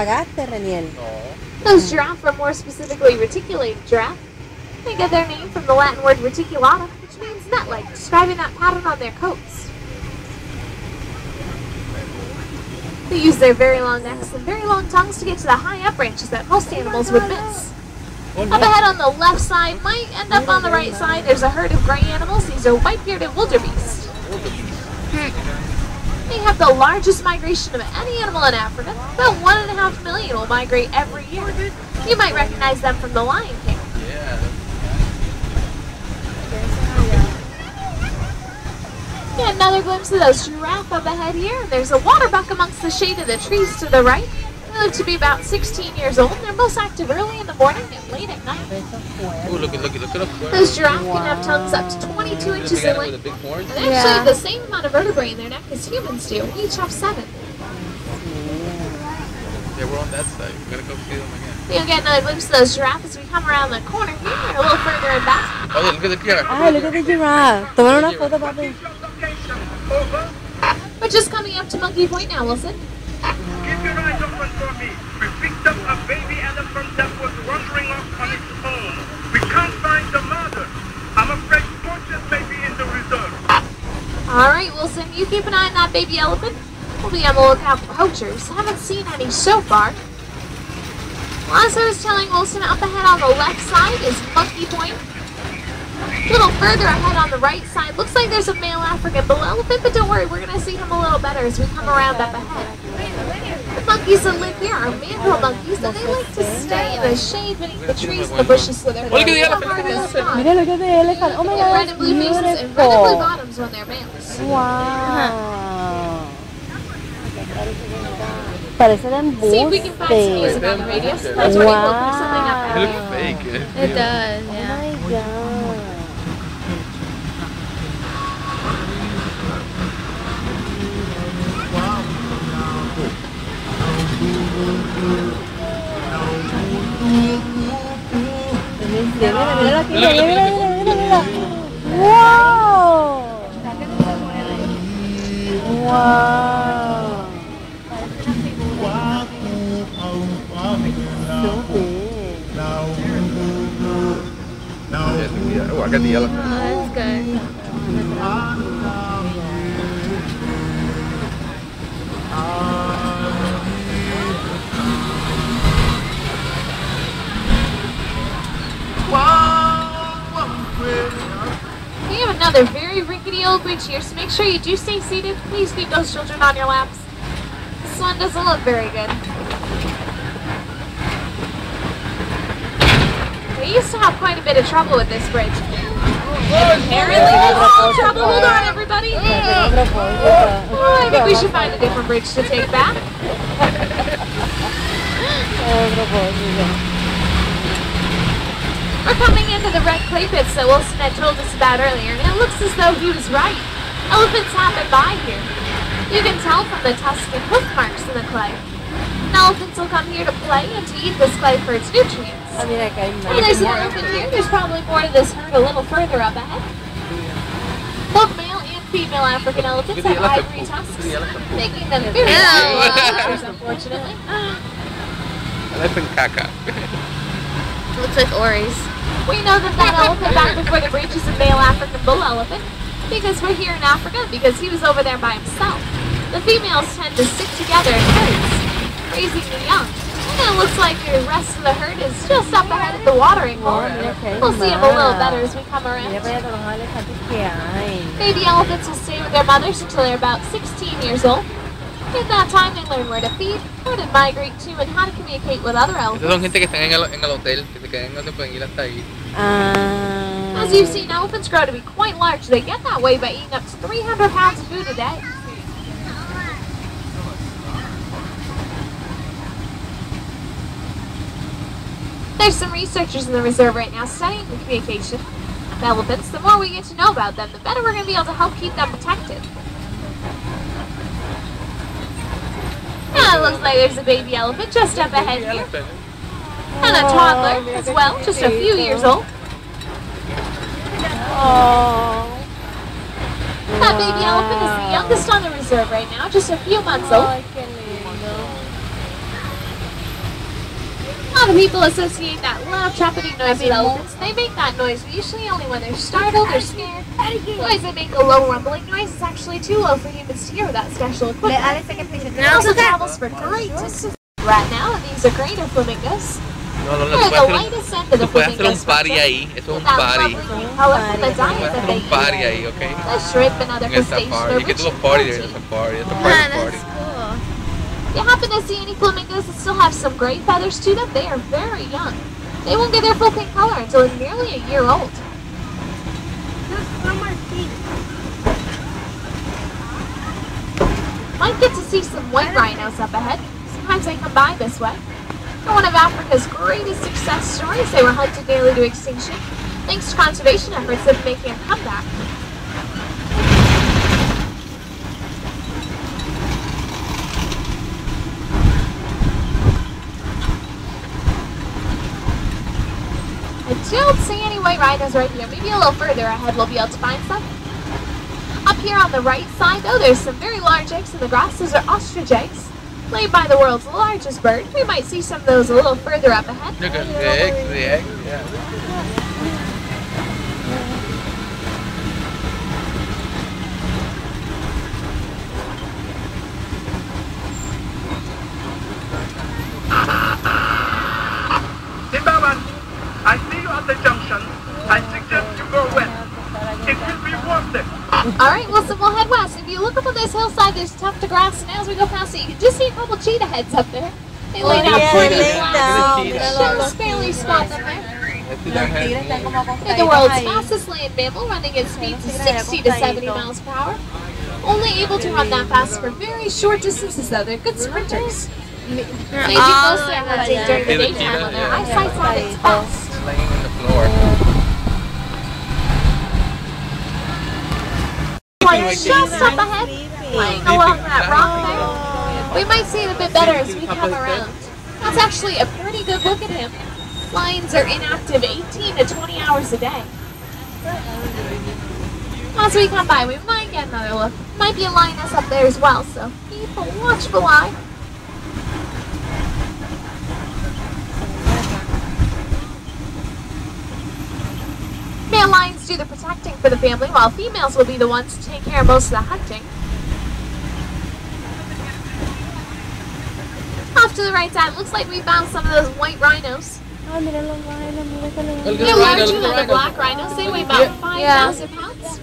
Pagaste, Reniel. Those giraffe are more specifically reticulated giraffe. They get their name from the Latin word reticulata, which means net-like, describing that pattern on their coats. They use their very long necks and very long tongues to get to the high-up branches that most animals would miss. Up ahead on the left side, might end up on the right side, there's a herd of gray animals. These are white-bearded wildebeest. They have the largest migration of any animal in Africa. About 1.5 million will migrate every year. You might recognize them from the Lion King. Get another glimpse of those giraffe up ahead here. There's a water buck amongst the shade of the trees to the right. They live to be about 16 years old. They're most active early in the morning and late at night. Ooh, look at Those giraffe can have tongues up to 22 inches in length. And they actually have the same amount of vertebrae in their neck as humans do. Each have 7. Yeah, we're on that side. We're gonna go see them again. You'll get another glimpse of those giraffe as we come around the corner here. They're a little further in back. Oh, look at the giraffe. Ay, look at the giraffe. Tomaron una foto, papi. We're just coming up to Monkey Point now, Wilson. Keep your eyes open for me. We picked up a baby elephant that was wandering off on its own. We can't find the mother. I'm afraid torches may be in the reserve. Alright, Wilson, you keep an eye on that baby elephant. We'll be on the lookout for poachers. Haven't seen any so far. Well, as I was telling Wilson, up ahead on the left side is Monkey Point. A little further ahead on the right side, looks like there's a male African bull elephant, but don't worry, we're going to see him a little better as we come around up ahead. The monkeys that live here are mandrill monkeys, and they like to stay in the shade beneath the trees and the bushes so they're Look at the not elephant, hard look at the to spot. Mira, look at the elephant. Oh my They have god, red it's and blue faces and red and blue beautiful. bottoms when they're males. Wow. Parecen embustes. See if we can find some music on the radio. Sometimes when people do something up It looks there. fake. It does, Oh yeah. my god. Mira aquí, mira, mira, mira, mira, mira. Wow. Wow. So big. Oh, I got the elephant. Oh, that's good. We have another very rickety old bridge here, so make sure you do stay seated. Please keep those children on your laps. This one doesn't look very good. We used to have quite a bit of trouble with this bridge. Apparently, trouble. Hold on, everybody. Oh, I think we should find a different bridge to take back. We're coming into the red clay pits that Wilson had told us about earlier, and it looks as though he was right. Elephants happen by here. You can tell from the tusk and hoof marks in the clay. And elephants will come here to play and to eat this clay for its nutrients. Ah, mira que hay And más. there's an elephant here. There's probably more to this herd a little further up ahead. Both male and female African elephants have ivory tusks, making them very creatures, unfortunately. Elephant caca. Looks like Ori's. We know that elephant back before the bridge is a male African bull elephant because we're here in Africa because he was over there by himself. The females tend to stick together in herds, raising the young. And it looks like the rest of the herd is just up ahead at the watering hole. We'll see him a little better as we come around. Mira para allá todos los elefantes que hay. Baby elephants will stay with their mothers until they're about 16 years old. At that time, they learn where to feed, where to migrate to, and how to communicate with other Estos son elephants. gente que están en el hotel, que se quedan, no se pueden ir hasta ahí. Ah. As you've seen, elephants grow to be quite large. They get that way by eating up to 300 pounds of food a day. There's some researchers in the reserve right now studying the communication of elephants. The more we get to know about them, the better we're going to be able to help keep them protected. It looks like there's a baby elephant just up ahead here. And a toddler as well, just a few years old. Oh. That baby elephant is the youngest on the reserve right now, just a few months old. Ay, qué lindo. lot of people associate that loud trumpeting noise with elephants. They make that noise usually only when they're startled or scared. The noise they make a low rumbling noise is actually too low for humans to hear without special equipment. It also travels for great distances. Right now, these are greater flamingos. No, They're the lightest end of the tú puedes hacer flamingo un party spectrum. ahí. Eso es un That party. lovely color, the diet that Hacer they un party eat. ahí, okay? The shrimp and other En el crustaceans safari. are You can rich do a in party there in protein. the safari. It's a Ah, party that's party. cool. If you happen to see any flamingos that still have some gray feathers to them, they are very young. They won't get their full pink color until they're nearly a year old. Might get to see some white rhinos up ahead. Sometimes they come by this way. They're one of Africa's greatest success stories. They were hunted nearly to extinction. Thanks to conservation efforts, they're making a comeback. I don't see any white rhinos right here. Maybe a little further ahead we'll be able to find some. Up here on the right side, though, there's some very large eggs in the grass. Those are ostrich eggs, laid by the world's largest bird. We might see some of those a little further up ahead. Look at the eggs, yeah. Timberman, I see you at the junction. I suggest you go west. It will be worth it. Alright, Wilson, we'll head west. If you look up on this hillside, there's tough to grass, and as we go past it, you can just see a couple cheetah heads up there. They lay down yeah, pretty they flat. down. You can just barely spot them there. They're They're the world's fastest land mammal, running at speeds of 60 to 70 miles per hour. Only able to run that fast for very short distances, though. They're good sprinters. They do most of their hunting during the daytime when their eyesight's at its best. Laying on the floor. Just up ahead, playing along that rock there. We might see it a bit better as we come around. That's actually a pretty good look at him. Lions are inactive 18 to 20 hours a day. As we come by, we might get another look. Might be a lioness up there as well, so keep a watchful eye. Male lions do the protecting for the family, while females will be the ones to take care of most of the hunting. Off to the right side, looks like we found some of those white rhinos. Ah, mira los rhinos, mira que le- They're larger than the black rhinos. They weigh about 5,000 pounds.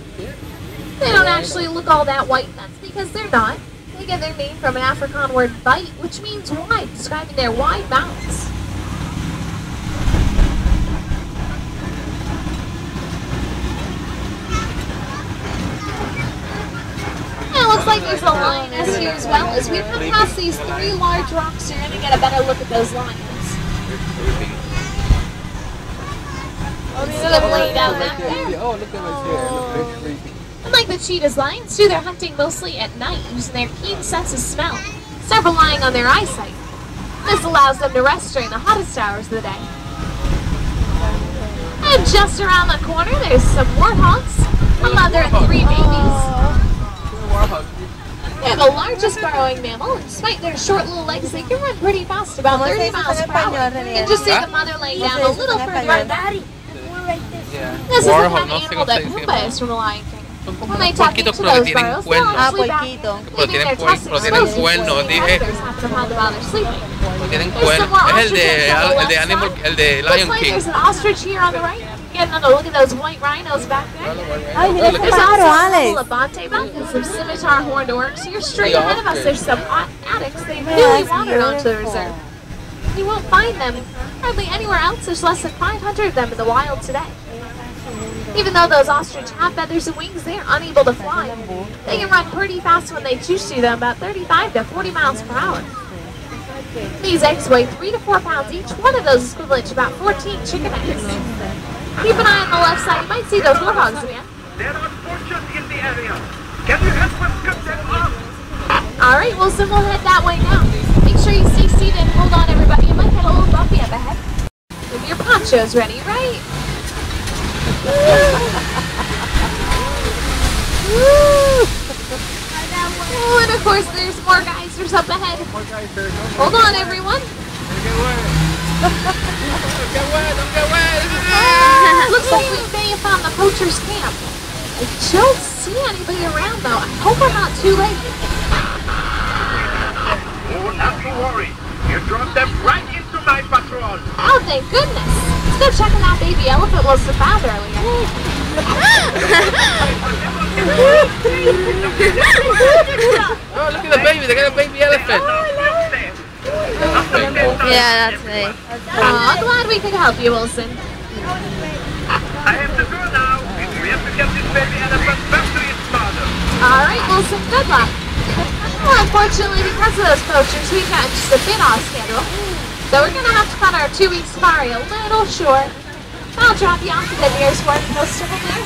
They don't actually look all that white. That's because they're not. They get their name from an Afrikaans word bite, which means wide, describing their wide mouths. And it looks like there's a lioness here as well. As we come past these three large rocks, you're going to get a better look at those lions. See them laid out back there. Oh, look at us here. Look, they're sleeping. Unlike the cheetahs, lions do their hunting mostly at night, using their keen sense of smell, several relying on their eyesight. This allows them to rest during the hottest hours of the day. And just around the corner, there's some warthogs, a mother and three babies. They're the largest burrowing mammal, and despite their short little legs, they can run pretty fast, about 30 miles per hour. You can just see the mother laying down a little further up. Yeah. This is the Warhol, kind of no sé animal cómo that se dice. Pumbaa is from the Lion King. Son como When they unos tap into puerquitos, pero que those tienen burrows, they'll cuernos. actually back puerquito. leaving Pero their tienen tusks cuernos, exposed cuernos, before dije. predators happen upon them while they're sleeping. No tienen There's some cuernos. more Es ostriches on the el de left Animal, side. el de Looks Lion like King. there's an ostrich here on the right. Get another look at those white rhinos back there. Ay, mira ese There's pájaro, also a Alex. couple of Bonte buck and some scimitar horned orcs. Here straight ahead of us, there's some addicts. They Yeah, really it's wandered onto the beautiful. reserve. You won't find them hardly anywhere else. There's less than 500 of them in the wild today. Even though those ostrich have feathers and wings, they are unable to fly. They can run pretty fast when they choose to, though, about 35 to 40 miles per hour. These eggs weigh 3 to 4 pounds each. One of those is equivalent to about 14 chicken eggs. Keep an eye on the left side. You might see those warthogs again. There are poachers in the area. Can you help us cut them off? All right, Wilson, we'll head that way now. Make sure you stay seated and hold on, everybody. You might get a little bumpy up ahead. With your ponchos ready, right? Oh, and of course, there's more geysers up ahead. Hold on, everyone. poacher's camp. I don't see anybody around though. I hope we're not too late. Oh, not to worry. You dropped them right into my patrol. Oh, thank goodness. Let's go check on that baby elephant Wilson found earlier. Oh, look at the baby. They got a baby elephant. Yeah, that's me. Aw, glad we could help you, Wilson. I have to go now. We have to get this baby elephant back to its mother. Alright, Wilson, good luck. Well, unfortunately, because of those poachers, we got just a bit off schedule. So we're gonna have to cut our 2-week safari a little short. I'll drop you off to the nearest work post over there.